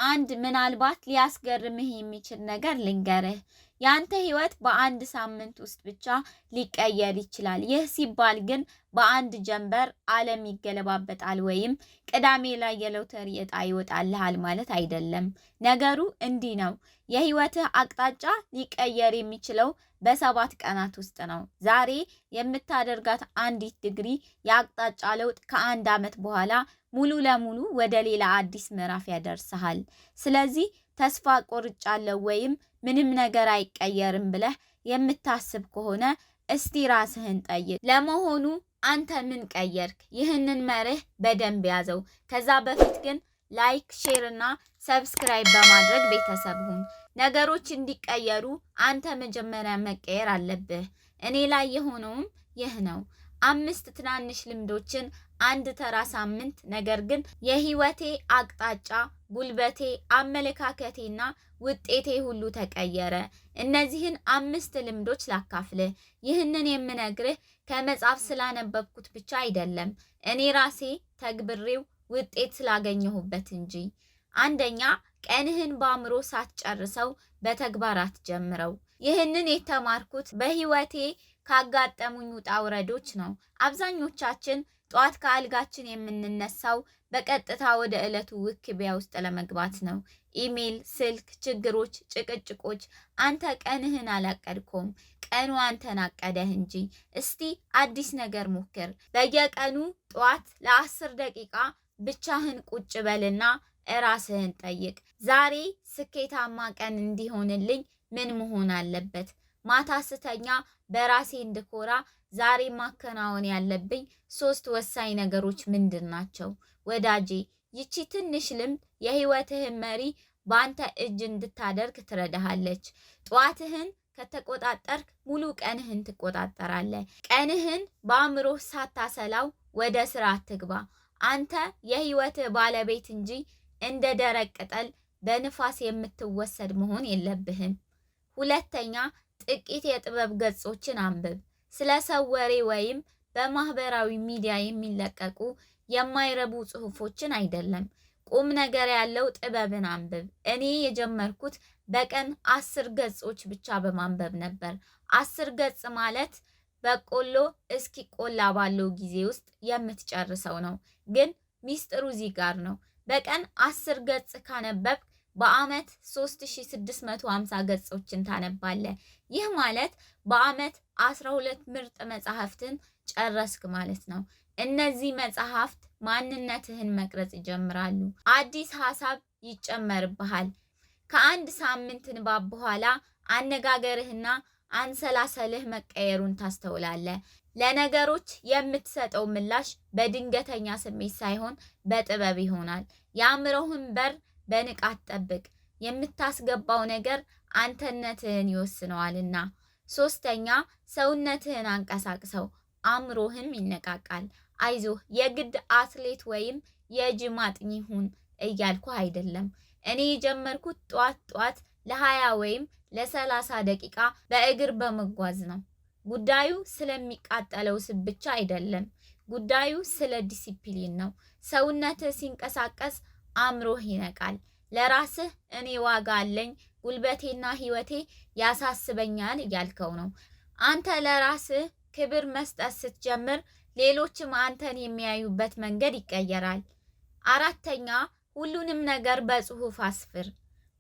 አንድ ምናልባት ሊያስገርምህ የሚችል ነገር ልንገርህ። ያንተ ህይወት በአንድ ሳምንት ውስጥ ብቻ ሊቀየር ይችላል። ይህ ሲባል ግን በአንድ ጀንበር ዓለም ይገለባበጣል ወይም ቅዳሜ ላይ የሎተሪ እጣ ይወጣልሃል ማለት አይደለም። ነገሩ እንዲህ ነው። የህይወትህ አቅጣጫ ሊቀየር የሚችለው በ7 ቀናት ውስጥ ነው። ዛሬ የምታደርጋት አንዲት ዲግሪ የአቅጣጫ ለውጥ ከ1 ዓመት በኋላ ሙሉ ለሙሉ ወደ ሌላ አዲስ ምዕራፍ ያደርስሃል። ስለዚህ ተስፋ ቆርጫለሁ ወይም ምንም ነገር አይቀየርም ብለህ የምታስብ ከሆነ እስቲ ራስህን ጠይቅ። ለመሆኑ አንተ ምን ቀየርክ? ይህንን መርህ በደንብ ያዘው። ከዛ በፊት ግን ላይክ፣ ሼር እና ሰብስክራይብ በማድረግ ቤተሰብ ሁን። ነገሮች እንዲቀየሩ አንተ መጀመሪያ መቀየር አለብህ። እኔ ላይ የሆነውም ይህ ነው። 5 ትናንሽ ልምዶችን አንድ ተራ ሳምንት፣ ነገር ግን የህይወቴ አቅጣጫ፣ ጉልበቴ፣ አመለካከቴና ውጤቴ ሁሉ ተቀየረ። እነዚህን 5 ልምዶች ላካፍልህ። ይህንን የምነግርህ ከመጽሐፍ ስላነበብኩት ብቻ አይደለም፣ እኔ ራሴ ተግብሬው ውጤት ስላገኘሁበት እንጂ። አንደኛ፣ ቀንህን በአእምሮ ሳትጨርሰው በተግባር አትጀምረው። ይህንን የተማርኩት በህይወቴ ካጋጠሙኝ ውጣ ውረዶች ነው። አብዛኞቻችን ጧት ከአልጋችን የምንነሳው በቀጥታ ወደ ዕለቱ ውክቢያ ውስጥ ለመግባት ነው። ኢሜል፣ ስልክ፣ ችግሮች፣ ጭቅጭቆች። አንተ ቀንህን አላቀድኩም፣ ቀኑ አንተን አቀደህ እንጂ። እስቲ አዲስ ነገር ሞክር። በየቀኑ ጧት ለ10 ደቂቃ ብቻህን ቁጭ በልና ራስህን ጠይቅ። ዛሬ ስኬታማ ቀን እንዲሆንልኝ ምን መሆን አለበት? ማታ ስተኛ በራሴ እንድኮራ ዛሬ ማከናወን ያለብኝ 3 ወሳኝ ነገሮች ምንድን ናቸው? ወዳጄ፣ ይቺ ትንሽ ልምድ የህይወትህን መሪ በአንተ እጅ እንድታደርግ ትረዳሃለች። ጠዋትህን ከተቆጣጠርክ ሙሉ ቀንህን ትቆጣጠራለህ። ቀንህን በአእምሮህ ሳታሰላው ወደ ስራ አትግባ። አንተ የህይወትህ ባለቤት እንጂ እንደ ደረቅ ቅጠል በንፋስ የምትወሰድ መሆን የለብህም። ሁለተኛ፣ ጥቂት የጥበብ ገጾችን አንብብ። ስለ ሰው ወሬ ወይም በማህበራዊ ሚዲያ የሚለቀቁ የማይረቡ ጽሑፎችን አይደለም። ቁም ነገር ያለው ጥበብን አንብብ። እኔ የጀመርኩት በቀን 10 ገጾች ብቻ በማንበብ ነበር። 10 ገጽ ማለት በቆሎ እስኪቆላ ባለው ጊዜ ውስጥ የምትጨርሰው ነው። ግን ሚስጥሩ እዚህ ጋር ነው። በቀን 10 ገጽ ካነበብክ በአመት 3650 ገጾችን ታነባለህ። ይህ ማለት በአመት 12 ምርጥ መጽሐፍትን ጨረስክ ማለት ነው። እነዚህ መጽሐፍት ማንነትህን መቅረጽ ይጀምራሉ። አዲስ ሀሳብ ይጨመርብሃል። ከአንድ ሳምንት ንባብ በኋላ አነጋገርህና አንሰላሰልህ መቀየሩን ታስተውላለህ። ለነገሮች የምትሰጠው ምላሽ በድንገተኛ ስሜት ሳይሆን በጥበብ ይሆናል። የአእምሮህን በር በንቃት ጠብቅ። የምታስገባው ነገር አንተነትህን ይወስነዋልና። ሶስተኛ፣ ሰውነትህን አንቀሳቅሰው፣ አእምሮህም ይነቃቃል። አይዞህ፣ የግድ አትሌት ወይም የጂም አጥኚ ሁን እያልኩ አይደለም። እኔ የጀመርኩት ጧት ለ20 ወይም ለ30 ደቂቃ በእግር በመጓዝ ነው። ጉዳዩ ስለሚቃጠለው ስብ ብቻ አይደለም። ጉዳዩ ስለ ዲሲፕሊን ነው። ሰውነትህ ሲንቀሳቀስ አእምሮህ ይነቃል። ለራስህ እኔ ዋጋ አለኝ፣ ጉልበቴና ህይወቴ ያሳስበኛል እያልከው ነው። አንተ ለራስህ ክብር መስጠት ስትጀምር ሌሎችም አንተን የሚያዩበት መንገድ ይቀየራል። አራተኛ፣ ሁሉንም ነገር በጽሁፍ አስፍር።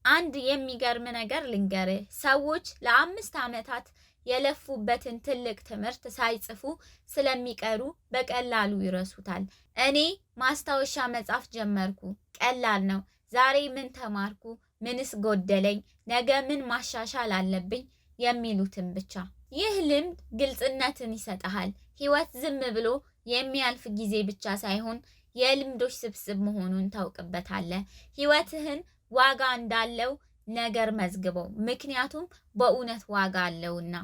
አንድ የሚገርም ነገር ልንገርህ። ሰዎች ለ5 ዓመታት የለፉበትን ትልቅ ትምህርት ሳይጽፉ ስለሚቀሩ በቀላሉ ይረሱታል። እኔ ማስታወሻ መጻፍ ጀመርኩ። ቀላል ነው። ዛሬ ምን ተማርኩ? ምንስ ጎደለኝ? ነገ ምን ማሻሻል አለብኝ? የሚሉትን ብቻ። ይህ ልምድ ግልጽነትን ይሰጥሃል። ህይወት ዝም ብሎ የሚያልፍ ጊዜ ብቻ ሳይሆን የልምዶች ስብስብ መሆኑን ታውቅበታለህ። ህይወትህን ዋጋ እንዳለው ነገር መዝግበው፣ ምክንያቱም በእውነት ዋጋ አለውና።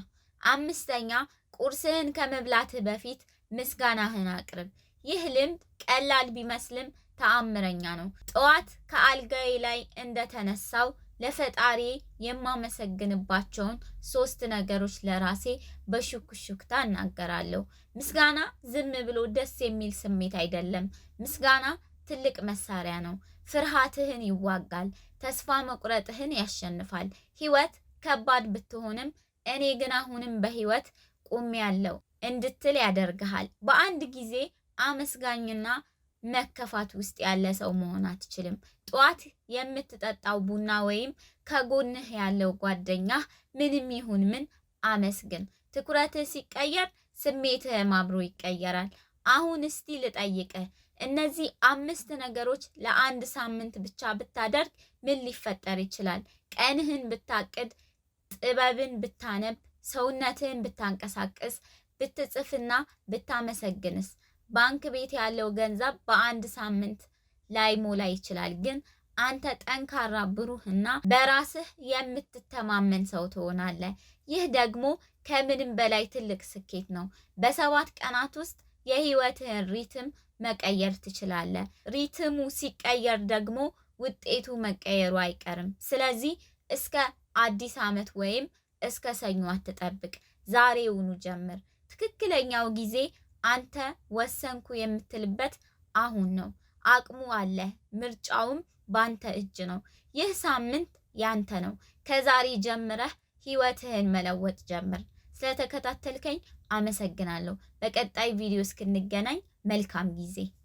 አምስተኛ፣ ቁርስህን ከመብላትህ በፊት ምስጋናህን አቅርብ። ይህ ልምድ ቀላል ቢመስልም ተአምረኛ ነው። ጠዋት ከአልጋዬ ላይ እንደተነሳው ለፈጣሪ የማመሰግንባቸውን 3 ነገሮች ለራሴ በሹክሹክታ እናገራለሁ። ምስጋና ዝም ብሎ ደስ የሚል ስሜት አይደለም። ምስጋና ትልቅ መሳሪያ ነው። ፍርሃትህን ይዋጋል፣ ተስፋ መቁረጥህን ያሸንፋል። ህይወት ከባድ ብትሆንም እኔ ግን አሁንም በህይወት ቆሜያለሁ እንድትል ያደርግሃል። በአንድ ጊዜ አመስጋኝና መከፋት ውስጥ ያለ ሰው መሆን አትችልም። ጠዋት የምትጠጣው ቡና ወይም ከጎንህ ያለው ጓደኛህ ምንም ይሁን ምን አመስግን። ትኩረትህ ሲቀየር ስሜትህም አብሮ ይቀየራል። አሁን እስቲ ልጠይቅህ፣ እነዚህ 5 ነገሮች ለአንድ ሳምንት ብቻ ብታደርግ ምን ሊፈጠር ይችላል? ቀንህን ብታቅድ፣ ጥበብን ብታነብ፣ ሰውነትህን ብታንቀሳቅስ፣ ብትጽፍና ብታመሰግንስ? ባንክ ቤት ያለው ገንዘብ በአንድ ሳምንት ላይሞላ ይችላል፣ ግን አንተ ጠንካራ፣ ብሩህና በራስህ የምትተማመን ሰው ትሆናለህ። ይህ ደግሞ ከምንም በላይ ትልቅ ስኬት ነው። በ7 ቀናት ውስጥ የህይወትህን ሪትም መቀየር ትችላለህ። ሪትሙ ሲቀየር ደግሞ ውጤቱ መቀየሩ አይቀርም። ስለዚህ እስከ አዲስ ዓመት ወይም እስከ ሰኞ አትጠብቅ፣ ዛሬውኑ ጀምር። ትክክለኛው ጊዜ አንተ ወሰንኩ የምትልበት አሁን ነው። አቅሙ አለ፣ ምርጫውም ባንተ እጅ ነው። ይህ ሳምንት ያንተ ነው። ከዛሬ ጀምረህ ህይወትህን መለወጥ ጀምር። ስለተከታተልከኝ አመሰግናለሁ። በቀጣይ ቪዲዮ እስክንገናኝ መልካም ጊዜ